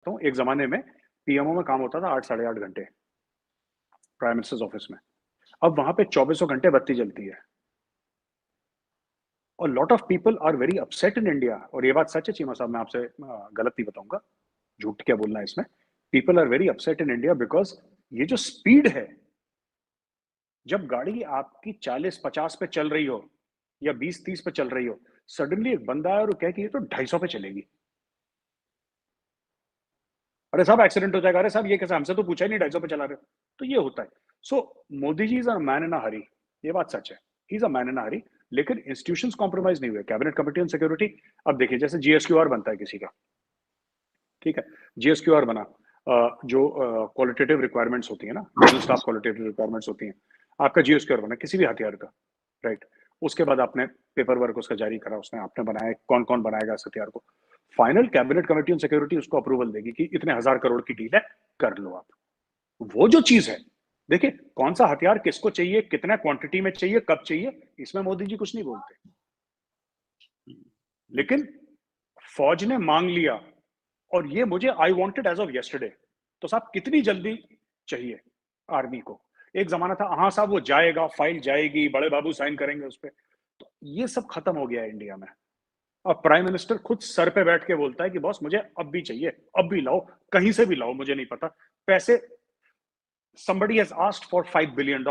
हूँ, एक ज़माने में पीएमओ में काम होता था 8 साढ़े 8 घंटे, प्राइम मिनिस्टर्स ऑफिस में। अब वहाँ पे चौबीसों घंटे बत्ती जलती है। और lot of people are very upset in India, और ये बात सच है चीमा साहब, मैं आपसे गलत नहीं बताऊंगा, झूठ क्या बोलना है इसमें। People are very upset in India because ये जो स्पीड है, जब गाड़ी आपकी 40-50 पे चल रही हो या 20-30 पे चल रही हो, सडनली एक बंदा है और वो कहे कि ये तो 250 पे चलेगी। अरे साहब एक्सीडेंट हो जाएगा, अरे साहब ये कैसा, हमसे तो पूछा ही नहीं 250 पे चला रहे हो। तो ये होता है। सो Modi ji is a man in अ हरी, ये बात सच है, he is a man in अ हरी। लेकिन इंस्टीट्यूशंस कॉम्प्रोमाइज नहीं हुए। कैबिनेट कमेटी ऑन सिक्योरिटी, अब देखिए जैसे जीएसक्यूआर बनता है किसी का, ठीक है, जीएसक्यूआर बना, जो क्वालिटेटिव रिक्वायरमेंट्स होती है ना, जनरल स्टाफ क्वालिटेटिव रिक्वायरमेंट्स होती हैं, आपका जीएसक्यूआर बना किसी भी हथियार का, राइट। उसके बाद आपने पेपर वर्क उसका जारी करा, उसने आपने बनाया, कौन कौन बनाएगा इस हथियार को, final cabinet committee on security उसको अप्रूवल देगी कि इतने 1000 करोड़ की डील है, कर लो आप। वो जो चीज है, देखिए कौन सा हथियार किसको चाहिए, कितना क्वांटिटी में चाहिए, कब चाहिए, इसमें मोदी जी कुछ नहीं बोलते। लेकिन फौज ने मांग लिया, और ये मुझे I wanted as of yesterday. तो साहब कितनी जल्दी चाहिए आर्मी को? एक जमाना था हाँ साहब वो जाएगा, फाइल जाएगी, बड़े बाबू साइन करेंगे उस पर। तो ये सब खत्म हो गया है इंडिया में। अब प्राइम मिनिस्टर खुद सर पे बैठ के बोलता है कि बॉस मुझे अब भी चाहिए, अब भी लाओ, कहीं से भी लाओ, मुझे नहीं पता पैसे। somebody has asked for $5 billion,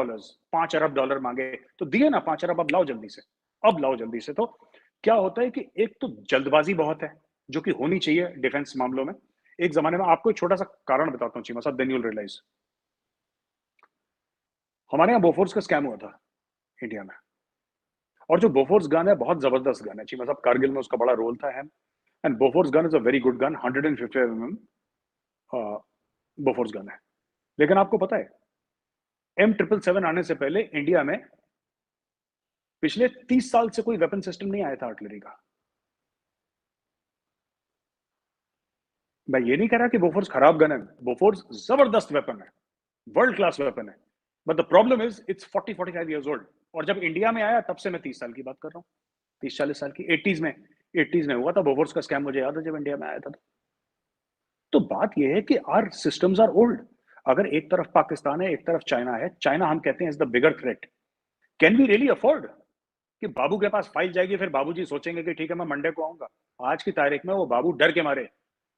$5 अरब मांगे, तो दिए ना 5 अरब, अब लाओ जल्दी से, अब लाओ जल्दी से। तो क्या होता है कि एक तो जल्दबाजी बहुत है, जो कि होनी चाहिए डिफेंस मामलों में। एक जमाने में आपको एक छोटा सा कारण बताता हूँ चीमा साहब, देन यू विल रियलाइज। हमारे यहाँ बोफोर्स का स्कैम हुआ था इंडिया में, और जो बोफोर्स गन है बहुत जबरदस्त गन है चीमा साहब, कारगिल में उसका बड़ा रोल था है। And Bofors gun is a very good gun, 150 mm Bofors gun है। लेकिन आपको पता है M777 आने से पहले इंडिया में पिछले 30 साल से कोई वेपन सिस्टम नहीं आया था आर्टिलरी का। मैं ये नहीं कह रहा कि बोफोर्स खराब गन है, बोफोर्स जबरदस्त वेपन है, वर्ल्ड क्लास वेपन है। But the problem is it's 40-45 years old. और जब इंडिया में आया तब से मैं 30 साल की बात कर रहा हूँ, 30-40 साल की। 80s में हुआ था बोफोर्स का स्कैम, मुझे याद है जब इंडिया में आया था। तो बात यह है कि आर सिस्टम्स आर ओल्ड। अगर एक तरफ पाकिस्तान है, एक तरफ चाइना है, चाइना हम कहते हैं is the bigger threat, can we really afford कि बाबू के पास फाइल जाएगी, फिर बाबूजी सोचेंगे कि ठीक है मैं मंडे को आऊंगा? आज की तारीख में वो बाबू डर के मारे,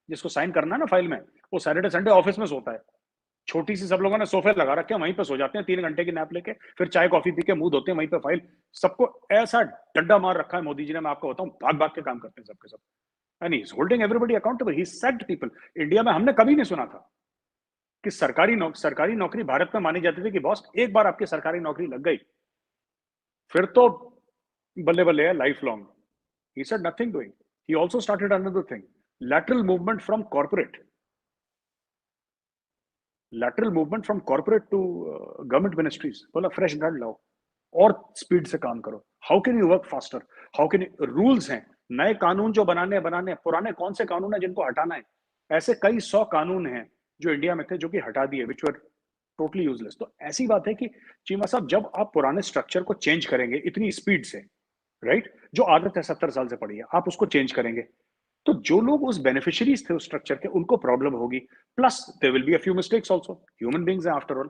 जिसको साइन करना है ना फाइल में, वो सैटरडे संडे ऑफिस में सोता है। छोटी सी सब लोगों ने सोफे लगा रखे हैं, वहीं पे सो जाते हैं 3 घंटे की नैप लेके, फिर चाय कॉफी पी के मुंह धोते हैं वहीं पे फाइल। सबको ऐसा डंडा मार रखा है मोदी जी ने, मैं आपको बताऊं, भाग भाग के काम करते हैं सबके सब। And he is holding everybody accountable, he said people. India में हमने कभी नहीं सुना था कि सरकारी नौकरी भारत में मानी जाती थी कि बॉस एक बार आपकी सरकारी नौकरी लग गई फिर तो बल्ले बल्ले है life long. He said nothing doing. He also started another thing, lateral movement from corporate, lateral movement from corporate to government ministries। बोला फ्रेश ब्लड लाओ और स्पीड से काम करो। How can you work faster, how can you, rules हैं, नए कानून जो बनाने, पुराने कौन से कानून है जिनको हटाना है? ऐसे कई 100 कानून हैं जो इंडिया में थे जो कि हटा दिए, विच वर टोटली यूजलेस। तो ऐसी बात है कि चीमा साहब जब आप पुराने स्ट्रक्चर को चेंज करेंगे इतनी स्पीड से, राइट, जो आदत है 70 साल से पड़ी है, आप उसको चेंज करेंगे, तो जो लोग उस बेनिफिशियरीज थे उस स्ट्रक्चर के, उनको प्रॉब्लम होगी। Plus there will be a few mistakes also, human beings हैं आफ्टर ऑल,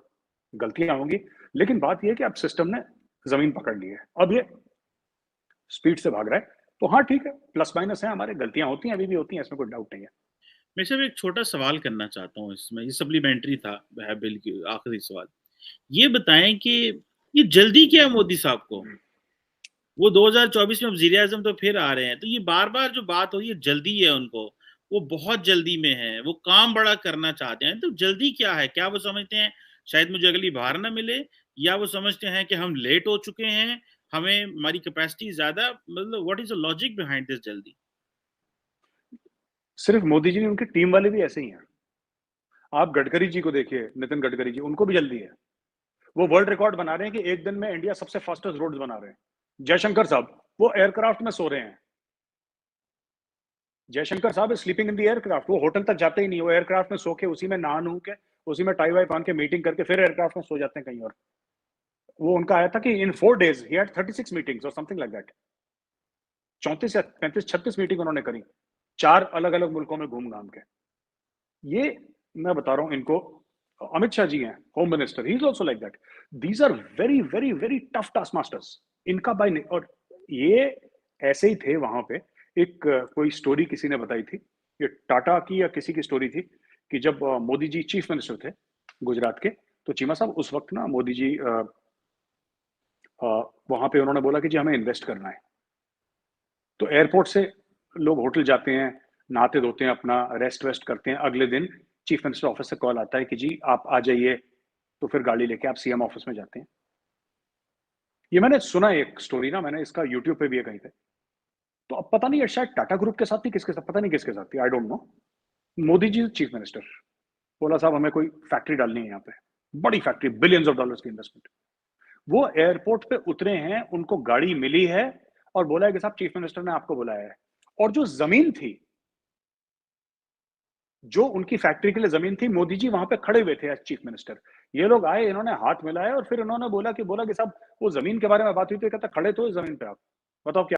गलतियां होंगी। लेकिन बात यह है कि अब सिस्टम ने जमीन पकड़ ली है, अब ये स्पीड से भाग रहा है। तो हाँ ठीक है, प्लस माइनस है, हमारे गलतियां होती हैं, अभी भी होती हैं, इसमें कोई डाउट नहीं है। मैं सिर्फ एक छोटा सवाल करना चाहता हूँ इसमें, ये सप्लीमेंट्री था वह बिल की आखिरी सवाल। ये बताएं कि ये जल्दी क्या है मोदी साहब को? वो 2024 में वजीर आजम तो फिर आ रहे हैं, तो ये बार बार जो बात हो रही है जल्दी है उनको, वो बहुत जल्दी में है, वो काम बड़ा करना चाहते हैं, तो जल्दी क्या है? क्या वो समझते हैं शायद मुझे अगली बार ना मिले, या वो समझते हैं कि हम लेट हो चुके हैं, हमें हमारी कैपेसिटी ज्यादा, मतलब what is the logic behind this जल्दी? सिर्फ मोदी जी नहीं, उनकी टीम वाले भी ऐसे ही हैं। आप गडकरी जी को देखिए, नितिन गडकरी जी, उनको भी जल्दी है। वो वर्ल्ड रिकॉर्ड बना रहे हैं कि एक दिन में इंडिया सबसे फास्टेस्ट रोड्स बना रहे हैं। जयशंकर साहब वो एयरक्राफ्ट में सो रहे हैं, जयशंकर साहब स्लीपिंग इन द एयरक्राफ्ट, वो होटल तक जाते ही नहीं, वो एयरक्राफ्ट में सो के, उसी में नहा नू के, उसी में टाई वाई पहन के मीटिंग करके फिर एयरक्राफ्ट में सो जाते हैं कहीं और। वो उनका आया था कि इन 4 days ही हैड 36 मीटिंग्स और समथिंग लाइक दैट। 34 या 35-36 मीटिंग उन्होंने करी, 4 अलग अलग मुल्कों में घूम घाम के। ये मैं बता रहा हूं इनको, अमित शाह जी हैं home minister, he is also like that. These are very very very tough task masters. इनका और ये ऐसे ही थे वहां पे। एक कोई स्टोरी किसी ने बताई थी, ये टाटा की या किसी की स्टोरी थी, कि जब मोदी जी चीफ मिनिस्टर थे गुजरात के, तो चीमा साहब उस वक्त ना मोदी जी वहां पे उन्होंने बोला कि जी हमें इन्वेस्ट करना है। तो एयरपोर्ट से लोग होटल जाते हैं, नहाते धोते हैं, अपना रेस्ट वेस्ट करते हैं, अगले दिन चीफ मिनिस्टर ऑफिस से कॉल आता है कि जी आप आ जाइए, तो फिर गाड़ी लेके आप सीएम ऑफिस में जाते हैं। ये मैंने सुना एक स्टोरी ना, मैंने इसका यूट्यूब पे भी है कहीं पे। तो अब पता नहीं है, शायद टाटा ग्रुप के साथ थी, किसके साथ पता नहीं, किसके साथ थी, I don't know. Modi ji chief minister बोला साहब हमें कोई फैक्ट्री डालनी है यहाँ पे, बड़ी फैक्ट्री, बिलियंस ऑफ डॉलर्स की इन्वेस्टमेंट। वो एयरपोर्ट पे उतरे हैं, उनको गाड़ी मिली है और बोला है कि साहब चीफ मिनिस्टर ने आपको बुलाया है। और जो जमीन थी, जो उनकी फैक्ट्री के लिए जमीन थी, मोदी जी वहां पे खड़े हुए थे एज चीफ मिनिस्टर। ये लोग आए, इन्होंने हाथ मिलाया और फिर इन्होंने बोला कि साहब वो जमीन के बारे में बात हुई, तो कहता खड़े तो इस जमीन पे आप बताओ क्या